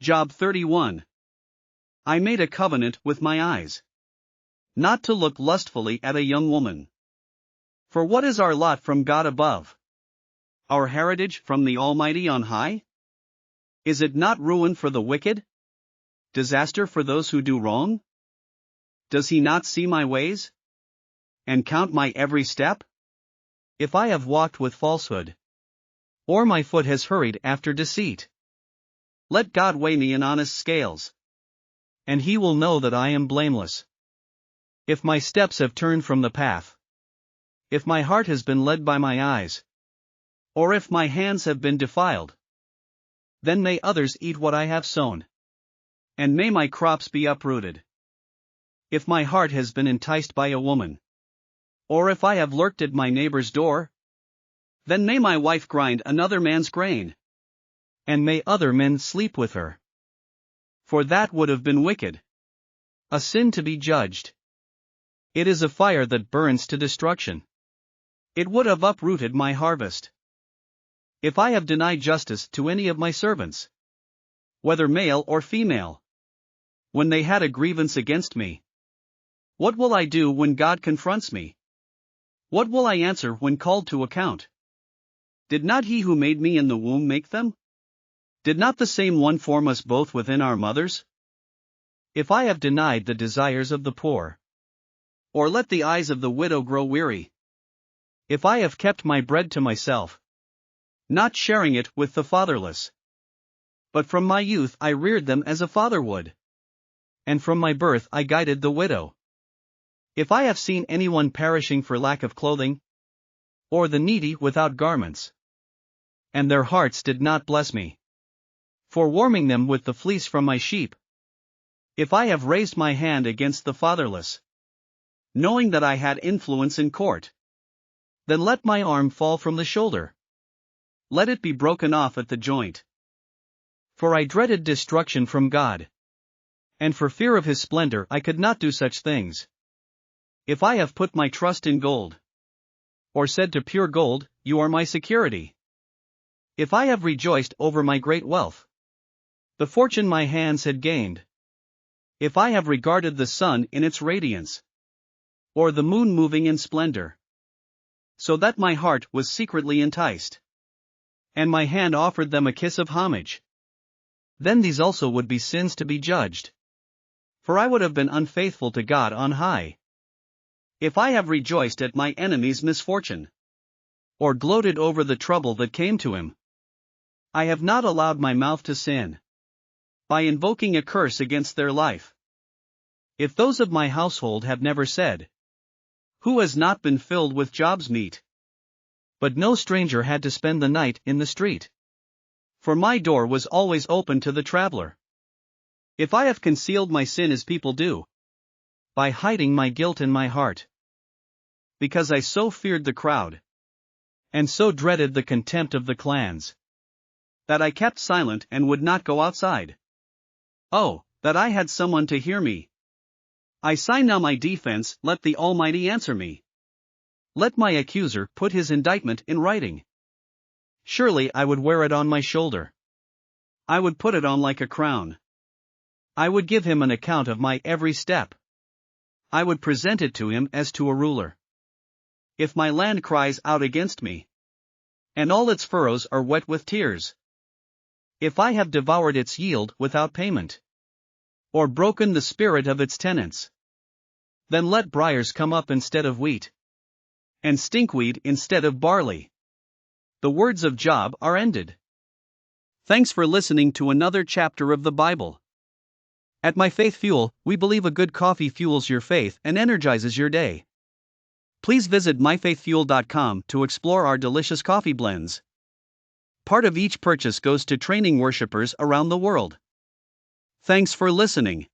Job 31. I made a covenant with my eyes, not to look lustfully at a young woman. For what is our lot from God above? Our heritage from the Almighty on high? Is it not ruin for the wicked? Disaster for those who do wrong? Does he not see my ways? And count my every step? If I have walked with falsehood, or my foot has hurried after deceit, let God weigh me in honest scales, and he will know that I am blameless. If my steps have turned from the path, if my heart has been led by my eyes, or if my hands have been defiled, then may others eat what I have sown, and may my crops be uprooted. If my heart has been enticed by a woman, or if I have lurked at my neighbor's door, then may my wife grind another man's grain, and may other men sleep with her. For that would have been wicked, a sin to be judged. It is a fire that burns to destruction. It would have uprooted my harvest. If I have denied justice to any of my servants, whether male or female, when they had a grievance against me, what will I do when God confronts me? What will I answer when called to account? Did not he who made me in the womb make them? Did not the same one form us both within our mothers? If I have denied the desires of the poor, or let the eyes of the widow grow weary, if I have kept my bread to myself, not sharing it with the fatherless, but from my youth I reared them as a father would, and from my birth I guided the widow. If I have seen anyone perishing for lack of clothing, or the needy without garments, and their hearts did not bless me, for warming them with the fleece from my sheep, if I have raised my hand against the fatherless, knowing that I had influence in court, then let my arm fall from the shoulder. Let it be broken off at the joint. For I dreaded destruction from God, and for fear of his splendor I could not do such things. If I have put my trust in gold, or said to pure gold, you are my security. If I have rejoiced over my great wealth, the fortune my hands had gained. If I have regarded the sun in its radiance, or the moon moving in splendor, so that my heart was secretly enticed, and my hand offered them a kiss of homage, then these also would be sins to be judged. For I would have been unfaithful to God on high. If I have rejoiced at my enemy's misfortune, or gloated over the trouble that came to him, I have not allowed my mouth to sin, by invoking a curse against their life. If those of my household have never said, who has not been filled with Job's meat? But no stranger had to spend the night in the street. For my door was always open to the traveler. If I have concealed my sin as people do, by hiding my guilt in my heart, because I so feared the crowd, and so dreaded the contempt of the clans, that I kept silent and would not go outside. Oh, that I had someone to hear me! I sign now my defense, let the Almighty answer me. Let my accuser put his indictment in writing. Surely I would wear it on my shoulder. I would put it on like a crown. I would give him an account of my every step. I would present it to him as to a ruler. If my land cries out against me, and all its furrows are wet with tears, if I have devoured its yield without payment, or broken the spirit of its tenants, then let briars come up instead of wheat, and stinkweed instead of barley. The words of Job are ended. Thanks for listening to another chapter of the Bible. At My Faith Fuel, we believe a good coffee fuels your faith and energizes your day. Please visit myfaithfuel.com to explore our delicious coffee blends. Part of each purchase goes to training worshipers around the world. Thanks for listening.